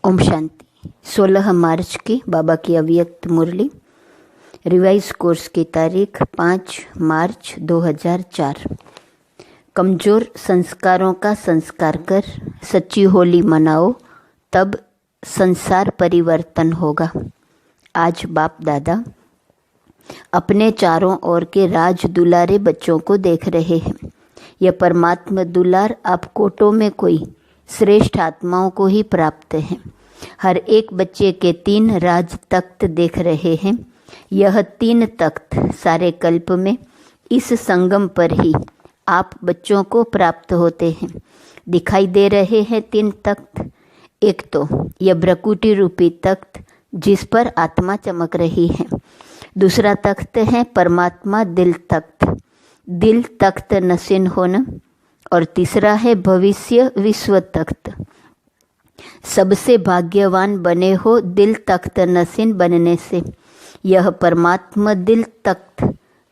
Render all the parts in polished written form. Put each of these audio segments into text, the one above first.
ओम शांति। 16 मार्च की बाबा की अव्यक्त मुरली, रिवाइज कोर्स की तारीख 5 मार्च 2004। कमज़ोर संस्कारों का संस्कार कर सच्ची होली मनाओ, तब संसार परिवर्तन होगा। आज बाप दादा अपने चारों ओर के राज दुलारे बच्चों को देख रहे हैं। यह परमात्मा दुलार आप कोटों में कोई श्रेष्ठ आत्माओं को ही प्राप्त है। हर एक बच्चे के 3 राज तख्त देख रहे हैं। यह 3 तख्त सारे कल्प में इस संगम पर ही आप बच्चों को प्राप्त होते हैं। दिखाई दे रहे हैं 3 तख्त। एक तो यह भ्रकुटी रूपी तख्त जिस पर आत्मा चमक रही है। दूसरा तख्त है परमात्मा दिल तख्त, दिल तख्त नसीन होना। और तीसरा है भविष्य विश्व तख्त। सबसे भाग्यवान बने हो दिल तख्त नसीन बनने से। यह परमात्मा दिल तख्त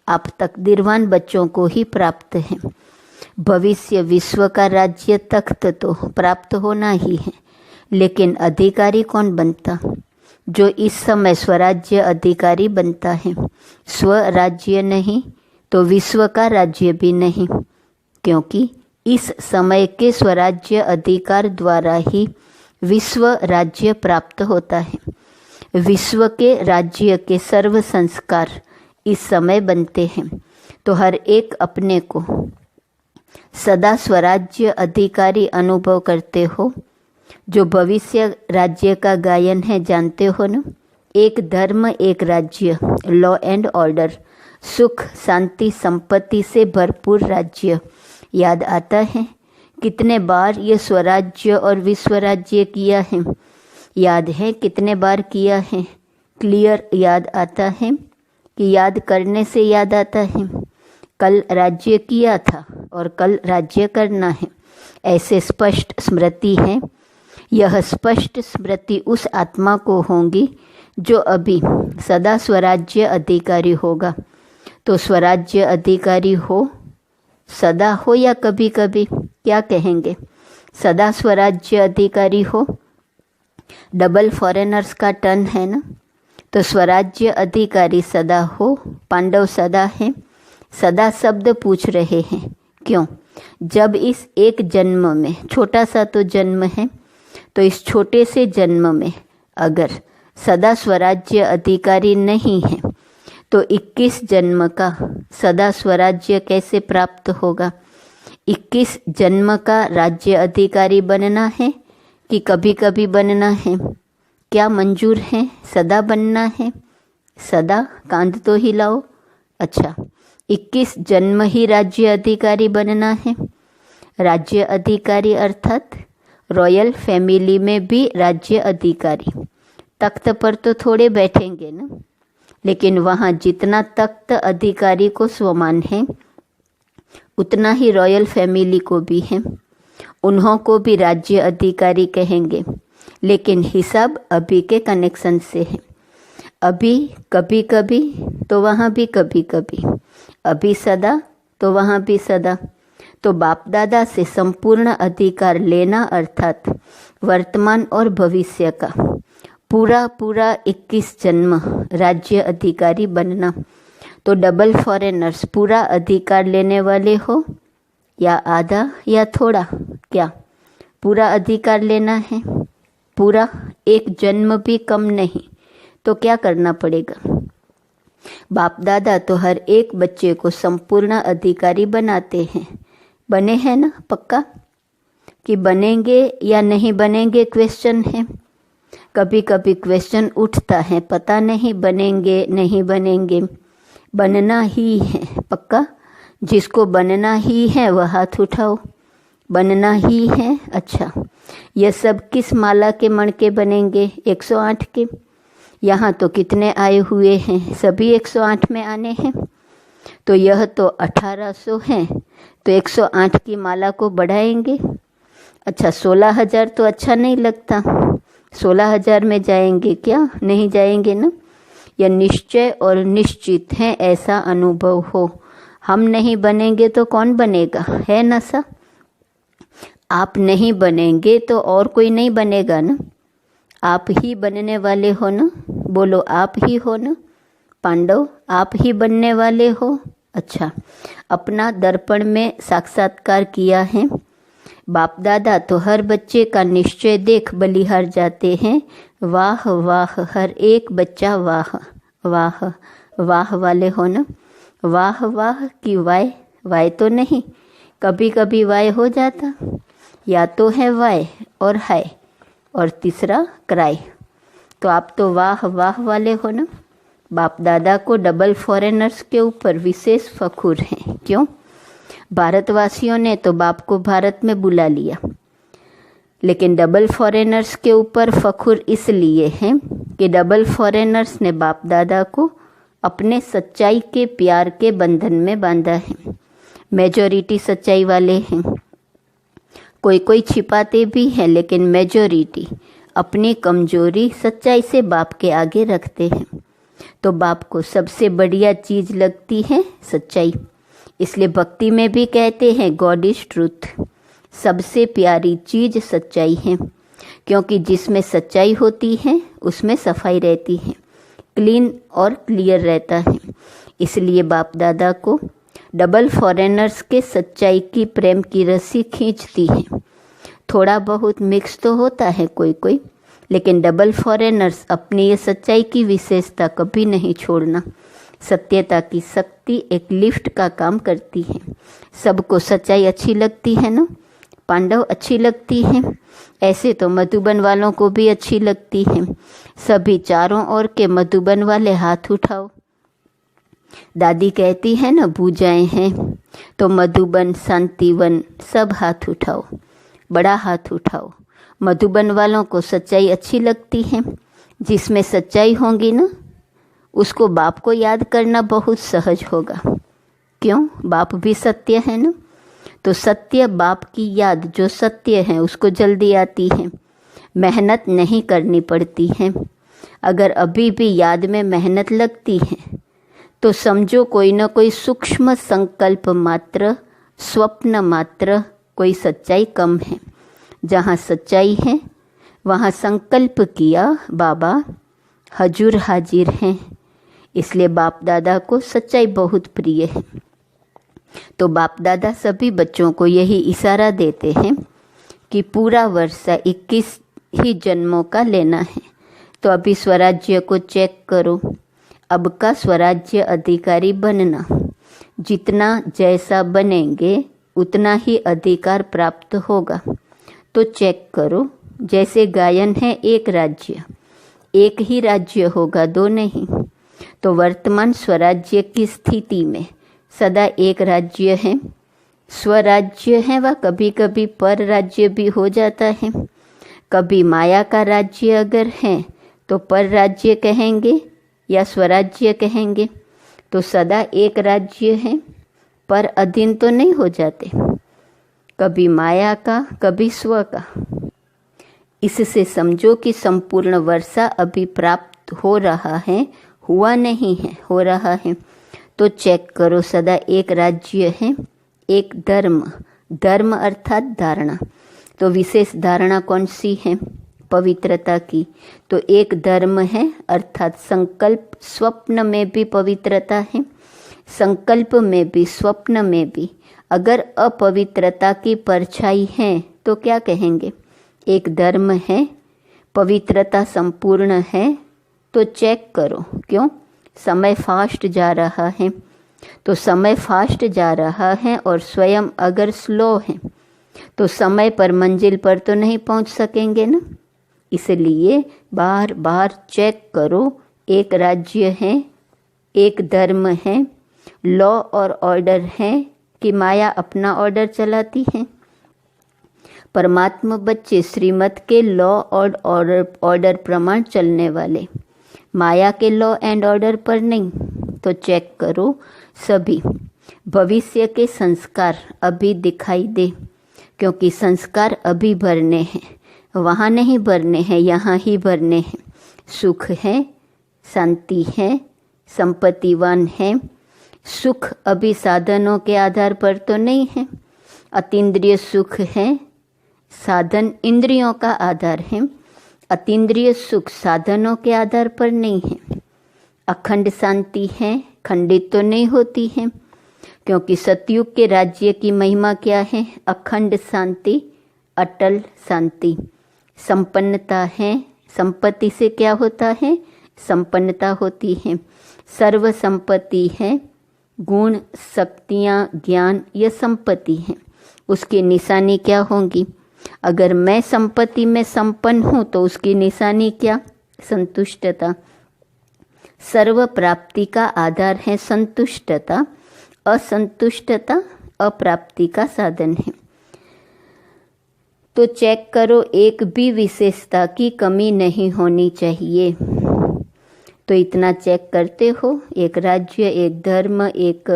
आप तकदीरवान बच्चों को ही प्राप्त है। भविष्य विश्व का राज्य तख्त तो प्राप्त होना ही है, लेकिन अधिकारी कौन बनता? जो इस समय स्वराज्य अधिकारी बनता है। स्वराज्य नहीं तो विश्व का राज्य भी नहीं, क्योंकि इस समय के स्वराज्य अधिकार द्वारा ही विश्व राज्य प्राप्त होता है। विश्व के राज्य के सर्व संस्कार इस समय बनते हैं, तो हर एक अपने को सदा स्वराज्य अधिकारी अनुभव करते हो। जो भविष्य राज्य का गायन है जानते हो ना? एक धर्म एक राज्य, लॉ एंड ऑर्डर, सुख शांति संपत्ति से भरपूर राज्य। याद आता है कितने बार ये स्वराज्य और विश्व राज्य किया है? याद है कितने बार किया है? क्लियर याद आता है कि याद करने से याद आता है कल राज्य किया था और कल राज्य करना है, ऐसे स्पष्ट स्मृति है। यह स्पष्ट स्मृति उस आत्मा को होगी जो अभी सदा स्वराज्य अधिकारी होगा। तो स्वराज्य अधिकारी हो, सदा हो या कभी कभी, क्या कहेंगे? सदा स्वराज्य अधिकारी हो। डबल फॉरेनर्स का टर्न है ना, तो स्वराज्य अधिकारी सदा हो। पांडव सदा है। सदा शब्द पूछ रहे हैं क्यों? जब इस एक जन्म में, छोटा सा तो जन्म है, तो इस छोटे से जन्म में अगर सदा स्वराज्य अधिकारी नहीं है तो 21 जन्म का सदा स्वराज्य कैसे प्राप्त होगा? 21 जन्म का राज्य अधिकारी बनना है कि कभी कभी बनना है? क्या मंजूर है? सदा बनना है? सदा कांध तो हिलाओ। अच्छा, 21 जन्म ही राज्य अधिकारी बनना है। राज्य अधिकारी अर्थात रॉयल फैमिली में भी राज्य अधिकारी। तख्त पर तो थोड़े बैठेंगे ना, लेकिन वहाँ जितना तख्त अधिकारी को स्वमान है उतना ही रॉयल फैमिली को भी है। उन्हों को भी राज्य अधिकारी कहेंगे, लेकिन हिसाब अभी के कनेक्शन से है। अभी कभी कभी तो वहाँ भी कभी कभी, अभी सदा तो वहाँ भी सदा। तो बाप दादा से संपूर्ण अधिकार लेना अर्थात वर्तमान और भविष्य का पूरा 21 जन्म राज्य अधिकारी बनना। तो डबल फॉरेनर्स पूरा अधिकार लेने वाले हो या आधा या थोड़ा? क्या पूरा अधिकार लेना है? पूरा, एक जन्म भी कम नहीं। तो क्या करना पड़ेगा? बाप दादा तो हर एक बच्चे को संपूर्ण अधिकारी बनाते हैं। बने हैं ना? पक्का कि बनेंगे या नहीं बनेंगे क्वेश्चन है। कभी कभी क्वेश्चन उठता है, पता नहीं बनेंगे नहीं बनेंगे। बनना ही है पक्का। जिसको बनना ही है वह हाथ उठाओ। बनना ही है। अच्छा, यह सब किस माला के मण के बनेंगे? 108 के। यहाँ तो कितने आए हुए हैं? सभी 108 में आने हैं। तो यह तो 1800 है, तो 108 की माला को बढ़ाएंगे। अच्छा, 16,000 तो अच्छा नहीं लगता। 16,000 में जाएंगे क्या? नहीं जाएंगे ना। यह निश्चय और निश्चित है, ऐसा अनुभव हो। हम नहीं बनेंगे तो कौन बनेगा? है ना सा? आप नहीं बनेंगे तो और कोई नहीं बनेगा ना। आप ही बनने वाले हो ना? बोलो, आप ही हो ना? पांडव, आप ही बनने वाले हो? अच्छा, अपना दर्पण में साक्षात्कार किया है। बाप दादा तो हर बच्चे का निश्चय देख बलिहार जाते हैं। वाह वाह, हर एक बच्चा वाह वाह वाह वाले हो ना? वाह वाह की वाय? वाय तो नहीं, कभी कभी वाय हो जाता, या तो है वाय और हाय और तीसरा क्राई। तो आप तो वाह वाह वाले हो ना? बाप दादा को डबल फॉरेनर्स के ऊपर विशेष फखुर है। क्यों? भारतवासियों ने तो बाप को भारत में बुला लिया, लेकिन डबल फॉरेनर्स के ऊपर फखुर इसलिए है कि डबल फॉरेनर्स ने बाप दादा को अपने सच्चाई के प्यार के बंधन में बांधा है। मेजॉरिटी सच्चाई वाले हैं, कोई कोई छिपाते भी हैं, लेकिन मेजॉरिटी अपनी कमजोरी सच्चाई से बाप के आगे रखते हैं। तो बाप को सबसे बढ़िया चीज लगती है सच्चाई, इसलिए भक्ति में भी कहते हैं गॉड इज ट्रूथ। सबसे प्यारी चीज सच्चाई है, क्योंकि जिसमें सच्चाई होती है उसमें सफाई रहती है, क्लीन और क्लियर रहता है। इसलिए बाप दादा को डबल फॉरेनर्स के सच्चाई की प्रेम की रस्सी खींचती है। थोड़ा बहुत मिक्स तो होता है कोई कोई, लेकिन डबल फॉरेनर्स अपनी ये सच्चाई की विशेषता कभी नहीं छोड़ना। सत्यता की शक्ति एक लिफ्ट का काम करती है। सबको सच्चाई अच्छी लगती है ना? पांडव, अच्छी लगती है। ऐसे तो मधुबन वालों को भी अच्छी लगती है। सभी चारों ओर के मधुबन वाले हाथ उठाओ। दादी कहती है ना, भूजाएं हैं, तो मधुबन, शांतिवन सब हाथ उठाओ, बड़ा हाथ उठाओ। मधुबन वालों को सच्चाई अच्छी लगती है। जिसमें सच्चाई होगी ना, उसको बाप को याद करना बहुत सहज होगा। क्यों? बाप भी सत्य है ना? तो सत्य बाप की याद जो सत्य है उसको जल्दी आती है, मेहनत नहीं करनी पड़ती है। अगर अभी भी याद में मेहनत लगती है तो समझो कोई ना कोई सूक्ष्म संकल्प मात्र, स्वप्न मात्र, कोई सच्चाई कम है। जहाँ सच्चाई है वहाँ संकल्प किया बाबा हजूर हाजिर हैं। इसलिए बाप दादा को सच्चाई बहुत प्रिय है। तो बाप दादा सभी बच्चों को यही इशारा देते हैं कि पूरा वर्षा 21 ही जन्मों का लेना है। तो अभी स्वराज्य को चेक करो, अब का स्वराज्य अधिकारी बनना। जितना जैसा बनेंगे उतना ही अधिकार प्राप्त होगा। तो चेक करो, जैसे गायन है एक राज्य, एक ही राज्य होगा, दो नहीं। तो वर्तमान स्वराज्य की स्थिति में सदा एक राज्य है, स्वराज्य है, वह कभी कभी पर राज्य भी हो जाता है। कभी माया का राज्य अगर है तो पर राज्य कहेंगे या स्वराज्य कहेंगे। तो सदा एक राज्य है, पर अधीन तो नहीं हो जाते, कभी माया का कभी स्व का। इससे समझो कि संपूर्ण वर्षा अभी प्राप्त हो रहा है, हुआ नहीं है, हो रहा है। तो चेक करो, सदा एक राज्य है, एक धर्म, धर्म अर्थात धारणा। तो विशेष धारणा कौन सी है? पवित्रता की। तो एक धर्म है अर्थात संकल्प, स्वप्न में भी पवित्रता है, संकल्प में भी, स्वप्न में भी। अगर अपवित्रता की परछाई है तो क्या कहेंगे? एक धर्म है, पवित्रता संपूर्ण है। तो चेक करो, क्यों? समय फास्ट जा रहा है। तो समय फास्ट जा रहा है और स्वयं अगर स्लो है तो समय पर मंजिल पर तो नहीं पहुंच सकेंगे ना। इसलिए बार बार चेक करो, एक राज्य है, एक धर्म है, लॉ और ऑर्डर है कि माया अपना ऑर्डर चलाती है। परमात्मा बच्चे श्रीमत के लॉ और ऑर्डर प्रमाण चलने वाले, माया के लॉ एंड ऑर्डर पर नहीं। तो चेक करो, सभी भविष्य के संस्कार अभी दिखाई दे, क्योंकि संस्कार अभी भरने हैं, वहाँ नहीं भरने हैं, यहाँ ही भरने हैं। सुख है, शांति है, संपत्तिवान है। सुख अभी साधनों के आधार पर तो नहीं है, अतीन्द्रिय सुख है, साधन इंद्रियों का आधार है। अतीन्द्रिय सुख साधनों के आधार पर नहीं है। अखंड शांति है, खंडित तो नहीं होती है, क्योंकि सतयुग के राज्य की महिमा क्या है? अखंड शांति, अटल शांति। संपन्नता है, संपत्ति से क्या होता है? संपन्नता होती है। सर्व संपत्ति है, गुण, शक्तियाँ, ज्ञान, यह संपत्ति है। उसकी निशानी क्या होंगी? अगर मैं संपत्ति में संपन्न हूँ तो उसकी निशानी क्या? संतुष्टता। सर्व प्राप्ति का आधार है संतुष्टता। असंतुष्टता अप्राप्ति का साधन है। तो चेक करो, एक भी विशेषता की कमी नहीं होनी चाहिए। तो इतना चेक करते हो, एक राज्य, एक धर्म, एक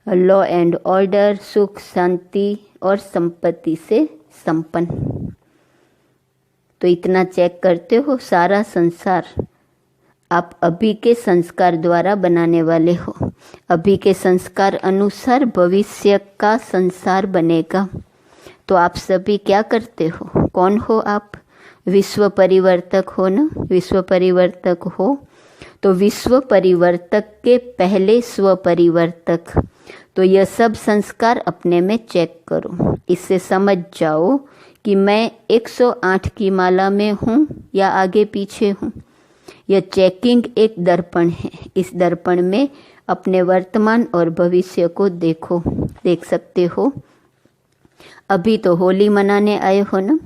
लॉ एंड ऑर्डर, सुख, शांति और संपत्ति से संपन्न। तो इतना चेक करते हो, सारा संसार आप अभी के संस्कार द्वारा बनाने वाले हो। अभी के संस्कार अनुसार भविष्य का संसार बनेगा। तो आप सभी क्या करते हो? कौन हो आप? विश्व परिवर्तक हो ना? विश्व परिवर्तक हो तो विश्व परिवर्तक के पहले स्व परिवर्तक। तो यह सब संस्कार अपने में चेक करो। इससे समझ जाओ कि मैं 108 की माला में हूँ या आगे पीछे हूँ। यह चेकिंग एक दर्पण है। इस दर्पण में अपने वर्तमान और भविष्य को देखो, देख सकते हो। अभी तो होली मनाने आए हो ना?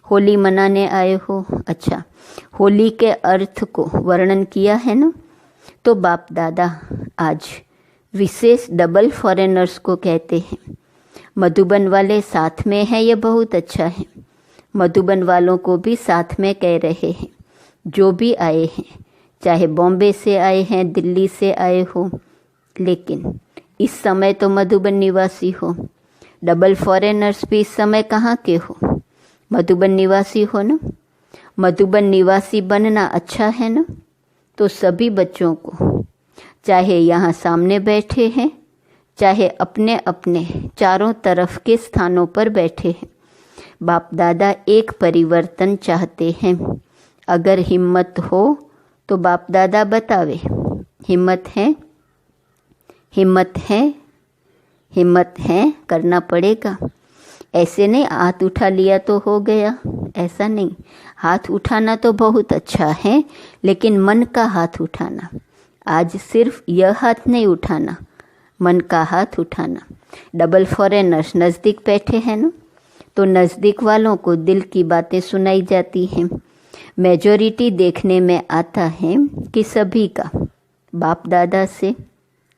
होली मनाने आए हो। अच्छा, होली के अर्थ को वर्णन किया है ना? तो बाप दादा आज विशेष डबल फॉरेनर्स को कहते हैं। मधुबन वाले साथ में हैं, ये बहुत अच्छा है। मधुबन वालों को भी साथ में कह रहे हैं। जो भी आए हैं, चाहे बॉम्बे से आए हैं, दिल्ली से आए हो, लेकिन इस समय तो मधुबन निवासी हो। डबल फॉरेनर्स भी इस समय कहाँ के हो? मधुबन निवासी हो ना? मधुबन निवासी बनना अच्छा है ना? तो सभी बच्चों को, चाहे यहाँ सामने बैठे हैं, चाहे अपने अपने चारों तरफ के स्थानों पर बैठे हैं, बाप दादा एक परिवर्तन चाहते हैं। अगर हिम्मत हो तो बाप दादा बतावे, हिम्मत है? हिम्मत है? हिम्मत है? करना पड़ेगा। ऐसे नहीं हाथ उठा लिया तो हो गया, ऐसा नहीं। हाथ उठाना तो बहुत अच्छा है, लेकिन मन का हाथ उठाना। आज सिर्फ यह हाथ नहीं उठाना, मन का हाथ उठाना। डबल फॉरेनर्स नज़दीक बैठे हैं ना? तो नज़दीक वालों को दिल की बातें सुनाई जाती हैं। मेजॉरिटी देखने में आता है कि सभी का बाप दादा से,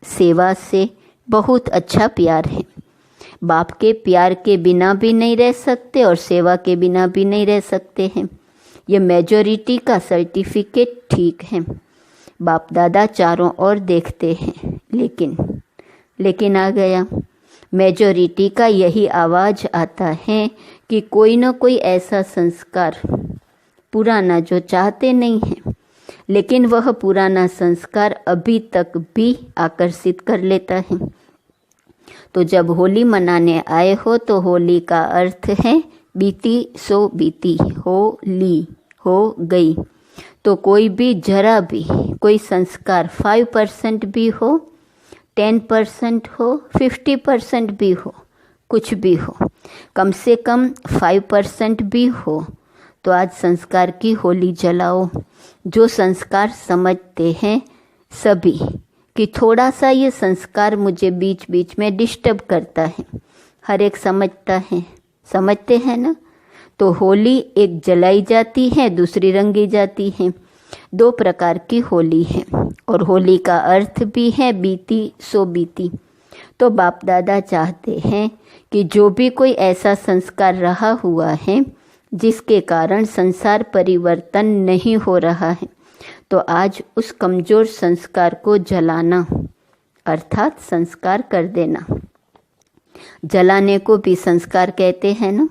सेवा से बहुत अच्छा प्यार है। बाप के प्यार के बिना भी नहीं रह सकते और सेवा के बिना भी नहीं रह सकते हैं। ये मेजॉरिटी का सर्टिफिकेट ठीक है। बाप दादा चारों ओर देखते हैं, लेकिन आ गया मेजॉरिटी का यही आवाज़ आता है कि कोई ना कोई ऐसा संस्कार पुराना जो चाहते नहीं हैं, लेकिन वह पुराना संस्कार अभी तक भी आकर्षित कर लेता है। तो जब होली मनाने आए हो तो होली का अर्थ है बीती सो बीती, होली हो गई। तो कोई भी जरा भी कोई संस्कार 5% भी हो, 10% हो, 50% भी हो, कुछ भी हो, कम से कम 5% भी हो, तो आज संस्कार की होली जलाओ। जो संस्कार समझते हैं सभी कि थोड़ा सा ये संस्कार मुझे बीच बीच में डिस्टर्ब करता है, हर एक समझता है, समझते हैं ना? तो होली एक जलाई जाती है, दूसरी रंगी जाती है। 2 प्रकार की होली है और होली का अर्थ भी है बीती सो बीती। तो बाप दादा चाहते हैं कि जो भी कोई ऐसा संस्कार रहा हुआ है जिसके कारण संसार परिवर्तन नहीं हो रहा है, तो आज उस कमज़ोर संस्कार को जलाना, अर्थात संस्कार कर देना। जलाने को भी संस्कार कहते हैं ना?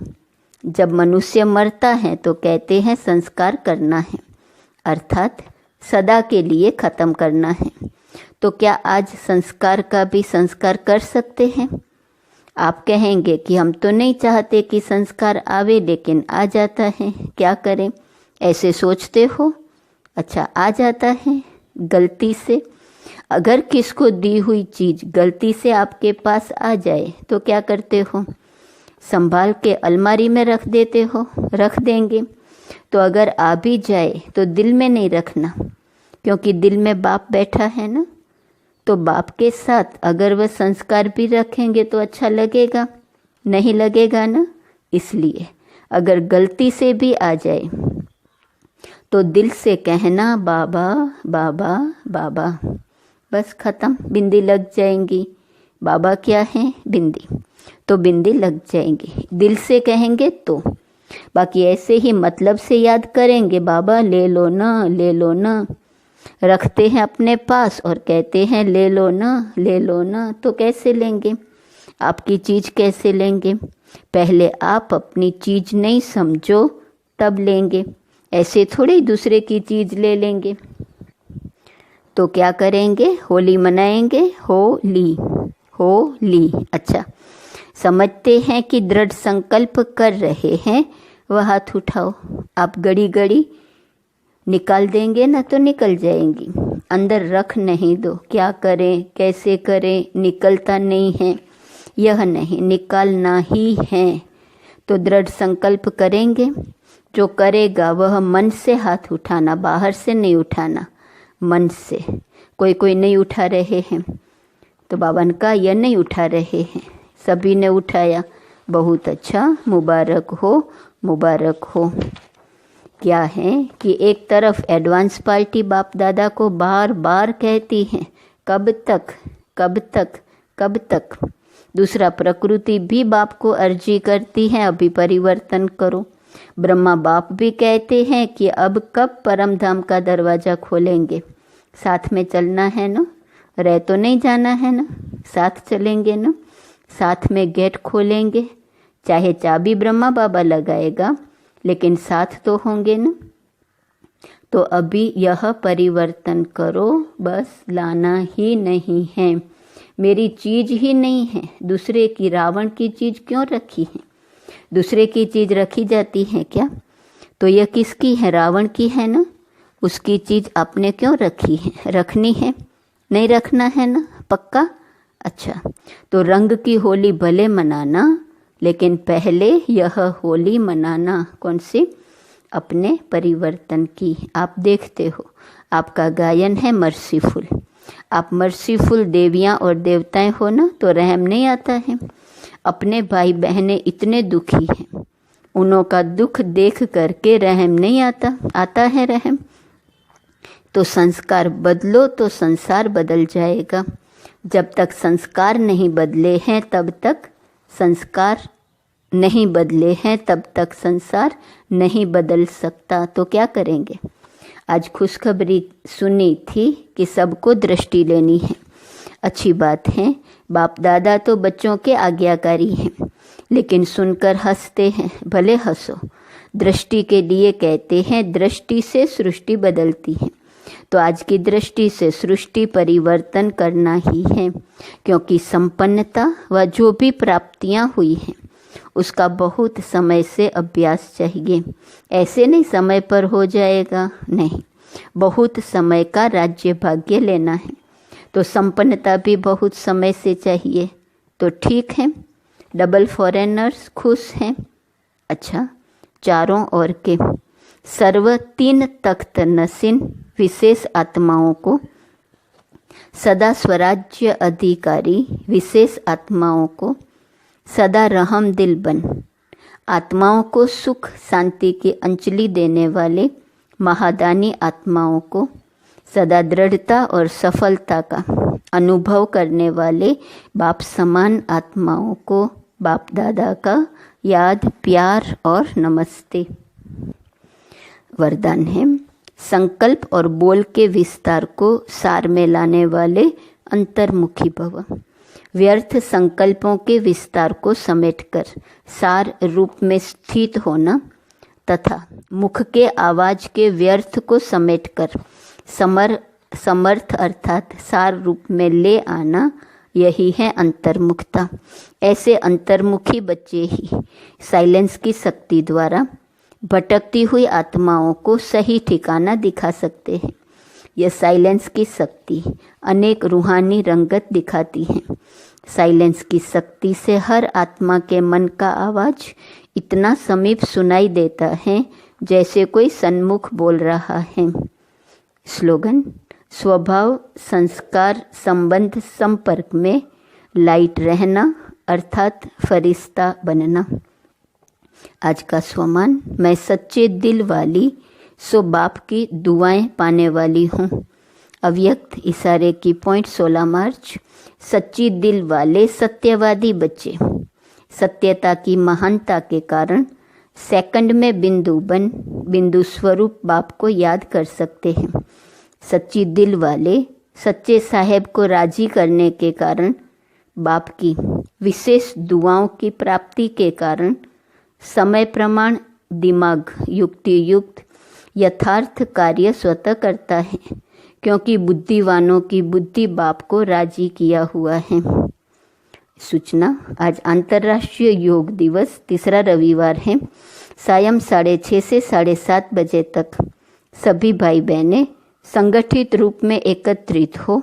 जब मनुष्य मरता है तो कहते हैं संस्कार करना है, अर्थात सदा के लिए ख़त्म करना है। तो क्या आज संस्कार का भी संस्कार कर सकते हैं? आप कहेंगे कि हम तो नहीं चाहते कि संस्कार आवे, लेकिन आ जाता है, क्या करें? ऐसे सोचते हो? अच्छा, आ जाता है गलती से। अगर किसको दी हुई चीज़ गलती से आपके पास आ जाए तो क्या करते हो? संभाल के अलमारी में रख देते हो, रख देंगे। तो अगर आ भी जाए तो दिल में नहीं रखना, क्योंकि दिल में बाप बैठा है ना। तो बाप के साथ अगर वह संस्कार भी रखेंगे तो अच्छा लगेगा? नहीं लगेगा ना। इसलिए अगर गलती से भी आ जाए तो दिल से कहना बाबा बाबा बाबा, बस खत्म, बिंदी लग जाएंगी। बाबा क्या है? बिंदी, तो बिंदी लग जाएंगी। दिल से कहेंगे तो, बाकी ऐसे ही मतलब से याद करेंगे, बाबा ले लो ना, ले लो ना, रखते हैं अपने पास और कहते हैं ले लो ना, ले लो ना। तो कैसे लेंगे? आपकी चीज़ कैसे लेंगे? पहले आप अपनी चीज़ नहीं समझो तब लेंगे, ऐसे थोड़ी दूसरे की चीज़ ले लेंगे। तो क्या करेंगे? होली मनाएंगे। होली, होली। अच्छा, समझते हैं कि दृढ़ संकल्प कर रहे हैं, वह हाथ उठाओ। आप गड़ी गड़ी निकाल देंगे ना तो निकल जाएंगी, अंदर रख नहीं दो। क्या करें, कैसे करें, निकलता नहीं है, यह नहीं, निकालना ही है। तो दृढ़ संकल्प करेंगे। जो करेगा वह मन से हाथ उठाना, बाहर से नहीं उठाना, मन से। कोई नहीं उठा रहे हैं तो बाबा ने कहा यह नहीं उठा रहे हैं, सभी ने उठाया, बहुत अच्छा, मुबारक हो, मुबारक हो। क्या है कि एक तरफ एडवांस पार्टी बाप दादा को बार बार कहती है कब तक, कब तक, कब तक। दूसरा प्रकृति भी बाप को अर्जी करती है अभी परिवर्तन करो। ब्रह्मा बाप भी कहते हैं कि अब कब परम धाम का दरवाज़ा खोलेंगे। साथ में चलना है ना, रह तो नहीं जाना है ना, साथ चलेंगे ना, साथ में गेट खोलेंगे। चाहे चाबी ब्रह्मा बाबा लगाएगा लेकिन साथ तो होंगे ना। तो अभी यह परिवर्तन करो, बस लाना ही नहीं है। मेरी चीज़ ही नहीं है, दूसरे की, रावण की चीज़ क्यों रखी है? दूसरे की चीज़ रखी जाती है क्या? तो यह किसकी है? रावण की है ना। उसकी चीज़ आपने क्यों रखी है? रखनी है, नहीं रखना है ना, पक्का? अच्छा, तो रंग की होली भले मनाना, लेकिन पहले यह होली मनाना कौन सी? अपने परिवर्तन की। आप देखते हो, आपका गायन है मर्सीफुल। आप मर्सीफुल देवियाँ और देवताएं हो ना, तो रहम नहीं आता है। अपने भाई बहनें इतने दुखी हैं, उनों का दुख देख करके रहम नहीं आता? आता है रहम। तो संस्कार बदलो तो संसार बदल जाएगा। जब तक संस्कार नहीं बदले हैं तब तक संस्कार नहीं बदले हैं, तब तक संसार नहीं बदल सकता। तो क्या करेंगे? आज खुशखबरी सुनी थी कि सबको दृष्टि लेनी है। अच्छी बात है, बाप दादा तो बच्चों के आज्ञाकारी हैं, लेकिन सुनकर हंसते हैं। भले हंसो, दृष्टि के लिए कहते हैं, दृष्टि से सृष्टि बदलती है। तो आज की दृष्टि से सृष्टि परिवर्तन करना ही है, क्योंकि संपन्नता व जो भी प्राप्तियां हुई हैं उसका बहुत समय से अभ्यास चाहिए। ऐसे नहीं समय पर हो जाएगा, नहीं, बहुत समय का राज्य भाग्य लेना है। तो संपन्नता भी बहुत समय से चाहिए। तो ठीक है, डबल फॉरेनर्स खुश हैं। अच्छा, चारों ओर के सर्व 3 तख्त नसीन विशेष आत्माओं को, सदा स्वराज्य अधिकारी विशेष आत्माओं को, सदा रहम दिल बन आत्माओं को सुख शांति की अंजलि देने वाले महादानी आत्माओं को, सदा दृढ़ता और सफलता का अनुभव करने वाले बाप समान आत्माओं को बाप दादा का याद, प्यार और नमस्ते। वरदान है, संकल्प और बोल के विस्तार को सार में लाने वाले अंतर्मुखी भव। व्यर्थ संकल्पों के विस्तार को समेटकर सार रूप में स्थित होना तथा मुख के आवाज के व्यर्थ को समेटकर समर्थ अर्थात सार रूप में ले आना, यही है अंतर्मुखता। ऐसे अंतर्मुखी बच्चे ही साइलेंस की शक्ति द्वारा भटकती हुई आत्माओं को सही ठिकाना दिखा सकते हैं। यह साइलेंस की शक्ति अनेक रूहानी रंगत दिखाती है। साइलेंस की शक्ति से हर आत्मा के मन का आवाज इतना समीप सुनाई देता है जैसे कोई सन्मुख बोल रहा है। स्लोगन: स्वभाव, संस्कार, संबंध, संपर्क में लाइट रहना अर्थात फरिश्ता बनना। आज का स्वमान: मैं सच्चे दिल वाली सो बाप की दुआएं पाने वाली हूँ। अव्यक्त इशारे की पॉइंट 16 मार्च। सच्ची दिल वाले सत्यवादी बच्चे सत्यता की महानता के कारण सेकंड में बिंदु स्वरूप बाप को याद कर सकते हैं। सच्ची दिल वाले सच्चे साहेब को राजी करने के कारण बाप की विशेष दुआओं की प्राप्ति के कारण समय प्रमाण दिमाग युक्ति युक्त यथार्थ कार्य स्वतः करता है, क्योंकि बुद्धिवानों की बुद्धि बाप को राजी किया हुआ है। सूचना: आज अंतर्राष्ट्रीय योग दिवस, तीसरा रविवार है। सायं 6:30 से 7:30 बजे तक सभी भाई बहनें संगठित रूप में एकत्रित हो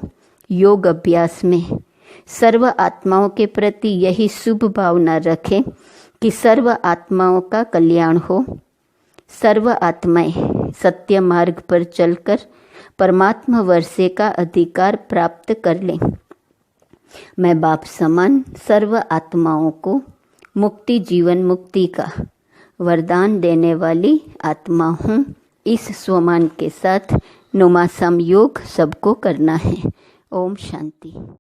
योग अभ्यास में। सर्व आत्माओं के प्रति यही शुभ भावना रखें कि सर्व आत्माओं का कल्याण हो। सर्व आत्माएं सत्य मार्ग पर चलकर परमात्मा वर्षे का अधिकार प्राप्त कर लें। मैं बाप समान सर्व आत्माओं को मुक्ति, जीवन मुक्ति का वरदान देने वाली आत्मा हूँ। इस स्वमान के साथ नुमासम योग सबको करना है। ओम शांति।